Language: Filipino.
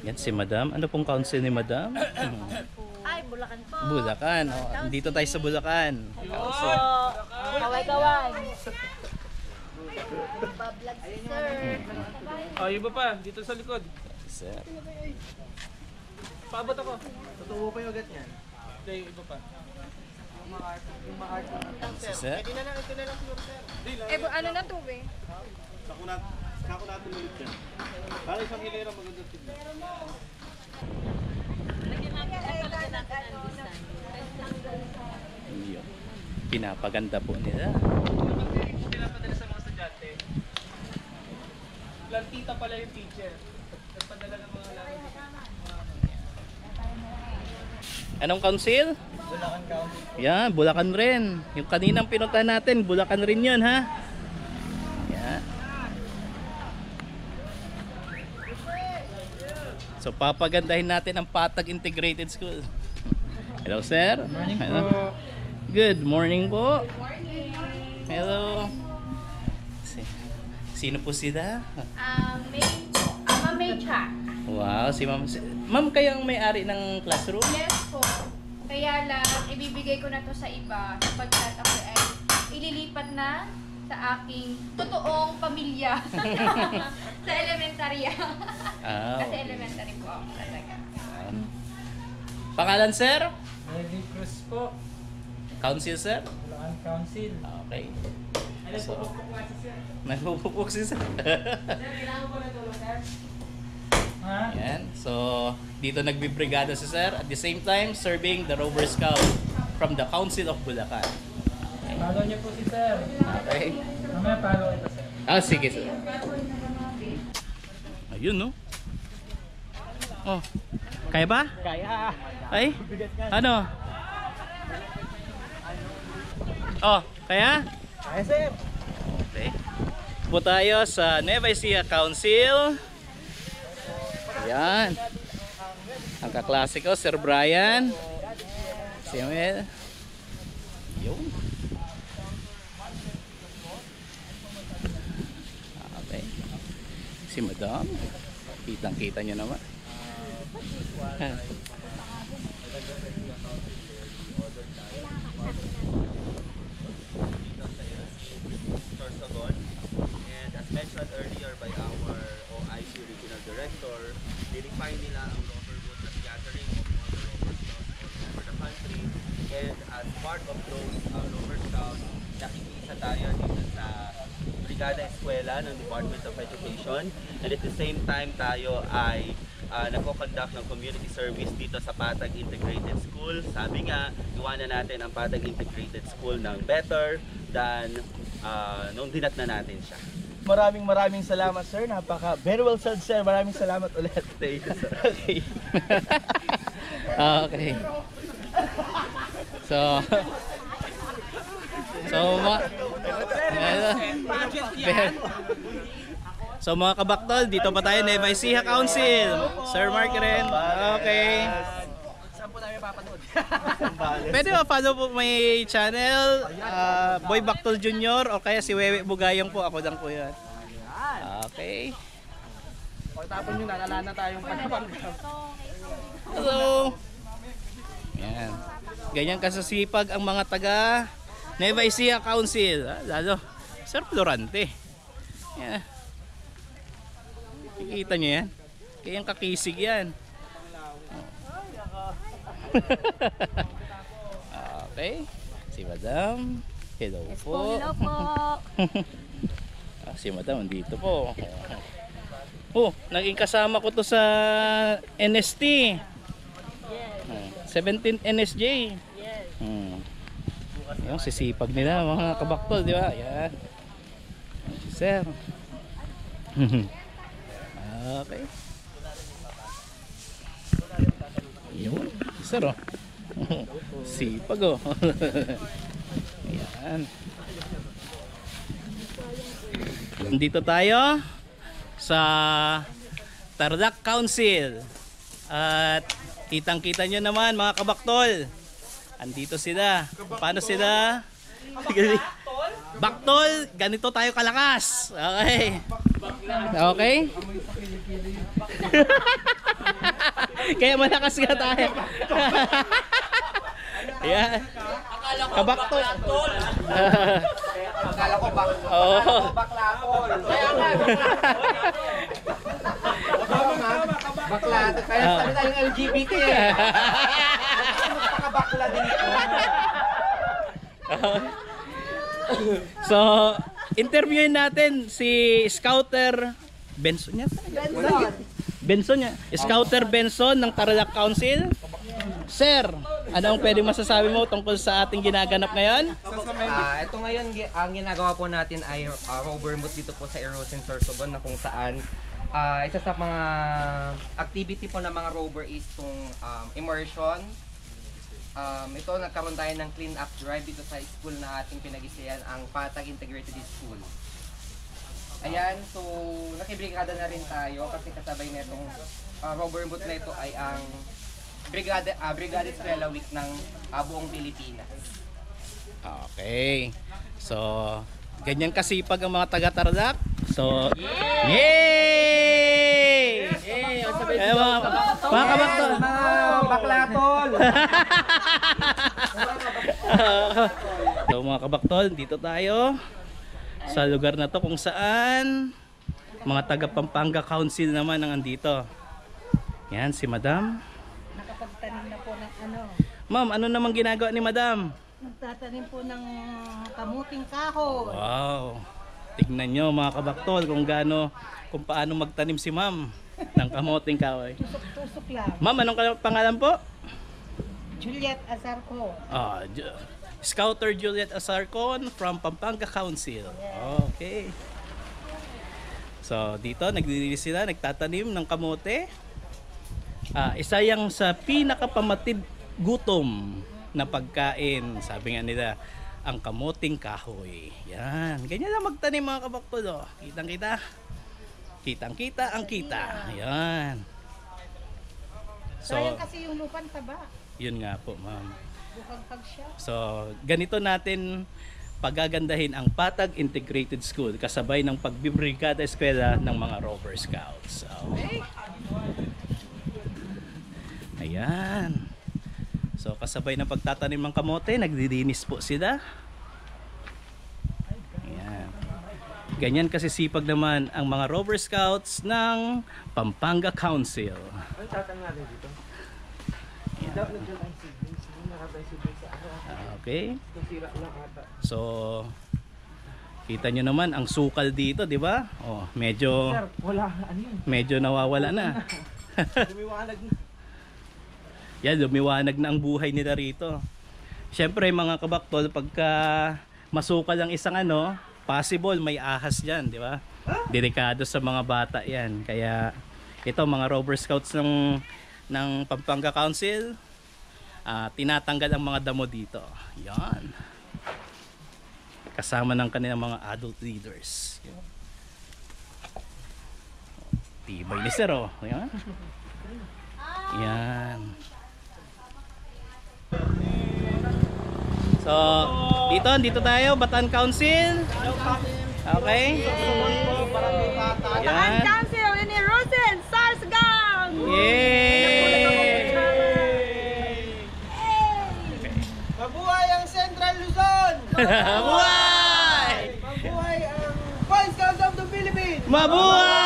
Yan si Madam. Ano pong council ni Madam? Ay, Bulacan po. Bulacan. Oh, dito tayo sa Bulacan. Council. Kaway-kaway. Bablog sir. Oh, iba pa. Dito sa likod. Sir. Paabot ako. Totoo pa yung ugat niyan. Hindi, iba pa. Si Sir. Ito na lang siguro, sir. Ano na to eh? Kako natin ulit yan. Para isang hilera maganda tignan. Yun. Pinapaganda po nila. Pinapadala sa mga estudyante. Plantita pala yung teacher. Nagpadala ng mga lamin. Anong council? Bulacan County. Yan, Bulacan rin. Yung kaninang pinuntahan natin, Bulacan rin yun, ha? Yan. So, papagandahin natin ang Patag Integrated School. Hello, sir. Morning Hello. po. Good morning po. Hello. Sino po sila? May chat. Wow, si ma'am. Ma'am, kayo ang may-ari ng classroom? Yes po. Kaya lang, ibibigay ko na to sa iba sapagkat ako ay ililipat na sa aking totoong pamilya sa elementarya. Ah, Kasi okay. elementary po ako talaga. Pangalan, sir? Melvin Cruz po. Council, sir? Bulacan Council. Okay. Ano po po klase siya? Nagpupupok si sir. Kailangan ko na tulong, sir? Ha? Yan. So, dito nagbibrigada si sir. At the same time, serving the Rover Scout from the Council of Bulacan. Follow niyo po si sir. Okay. Mamaya follow ito, sir. Ah, sige, sir. Ayun, no? Oh. Kaya ba? Kaya. Ay? Ano? Oh, kaya? Kaya, sir. Okay. Po tayo sa Nueva Ecija Council. Ayan. Ang kaklase ko, Sir Brian. Si Amel. Yun. Okay. Si Madam. Kitang-kita nyo naman. Sorsogon. And as mentioned earlier by our OIC Regional Director, dinefine nila ang Rover Boat as gathering of other Rover Scouts all over the country. And as part of those Rover Scouts, nakikisa tayo dito sa Brigada Eskwela ng Department of Education. And at the same time tayo ay nagko-conduct ng community service dito sa Patag Integrated School. Sabi nga, iwanan natin ang Patag Integrated School ng better than nung dinatna natin siya. Maraming salamat, sir. Very well said, sir. Maraming salamat ulit. Thank you, sir. Okay. Okay. So So mga kabaktol, dito pa tayo Nueva Ecija Council. Sir Mark rin. Okay. Saan po namin papanood? Pwede ba follow po may channel, Boy Baktol Jr. o kaya si Wewe Bugayong po. Ako lang po yan. Okay. Pagtapon nyo, nalala na tayong panapanggap. Hello. Yan. Ganyan kasasipag ang mga taga Nueva Ecija Council. Lalo, Sir Florante. Yan. Kikita nyo yan? Kayang kakisig yan. Okay. Si Madam. Hello po. Hello po. Si Madam, dito po. Oh, naging kasama ko to sa NST. 17 NSJ. Yes. Yung sisipag nila mga kabaktol, di ba? Yan. Si Sir. Okay. Yun. Sir, oh. Sipag, oh. Ayan. Nandito tayo sa Tarlac Council. At kitang-kita nyo naman mga kabaktol. Andito sila. Paano sila? Baktol, ganito tayo kalakas. Okay. Okay? Kaya malakas nga tayo. Yan. Kabaktol. Akala ko Oo. baklatol. Kaya nga, baklatol. Kaya sabi tayong LGBT eh. Magpakabakla dito. So, interviewin natin si Scouter Benson niya. Benson niya. Scouter Benson ng Tarlac Council. Sir, ano ang pwedeng masasabi mo tungkol sa ating ginaganap ngayon? Ito ngayon, ang ginagawa po natin ay rover boat dito po sa Erosion Sorsogon na kung saan isa sa mga activity po ng mga rover is itong immersion. Ito, nagkaroon tayo ng clean up drive dito sa school na ating pinag-isihan, ang Patag Integrated School. Ayan, so nakibrigada na rin tayo kasi kasabay na itong rover boat na ito ay ang Brigada Eskwela Week ng buong Pilipinas. Okay. So, ganyan kasipag ang mga taga-Tarlac. So, yay! Eh, mga kabaktol. Mga baklatol! So, mga kabaktol, dito tayo sa lugar na to kung saan mga taga Pampanga Council naman ang andito. Yan, si Madam. Nakapagtanim na po ng ano, Ma'am, ano namang ginagawa ni Madam? nagtatanim po ng kamuting kahoy. Wow. Tignan nyo mga kabaktol kung paano magtanim si Ma'am ng kamoting kahoy. Tusok-tusok lang. Ma'am, anong pangalan po? Juliet Azarco. Scouter Juliet Azarcon from Pampanga Council. Okay. So, dito nagdirilis sila, nagtatanim ng kamote. Isa yang sa pinakapamatid gutom na pagkain, sabi nga nila, ang kamoting kahoy. Yan. Ganyan lang magtanim mga kabaktol. Kitang-kita. Kitang-kita ang kita. Yan. So, Sayang kasi yung lupan taba. yun nga po, ma'am. Bukaghag siya. So, ganito natin pagagandahin ang Patag Integrated School kasabay ng pagbibrigada eskwela ng mga Rover Scouts. Okay? Ayan. So, kasabay ng pagtatanim ng kamote, nagdidinis po sila. Ayan. Ganyan kasi sipag naman ang mga Rover Scouts ng Pampanga Council. Okay. So, kita nyo naman ang sukal dito, di ba? Oh, medyo nawawala na. Yan, lumiwanag na ang buhay nila rito. Siyempre mga kabaktol, pagka masukal ang isang possible may ahas diyan, di ba? Delikado sa mga bata 'yan. Kaya ito mga Rover Scouts ng Pampanga Council, tinatanggal ang mga damo dito. Yan. Kasama ng kanilang mga adult leaders. Tibay ni Sir, oh. Yan. Yan. So, dito tayo, Bataan Council. Okay. Yan. Council in Erosion Sorsogon! Yay! Mabuhay ang Central Luzon! Mabuhay! Mabuhay ang Boy Scouts of the Philippines! Mabuhay!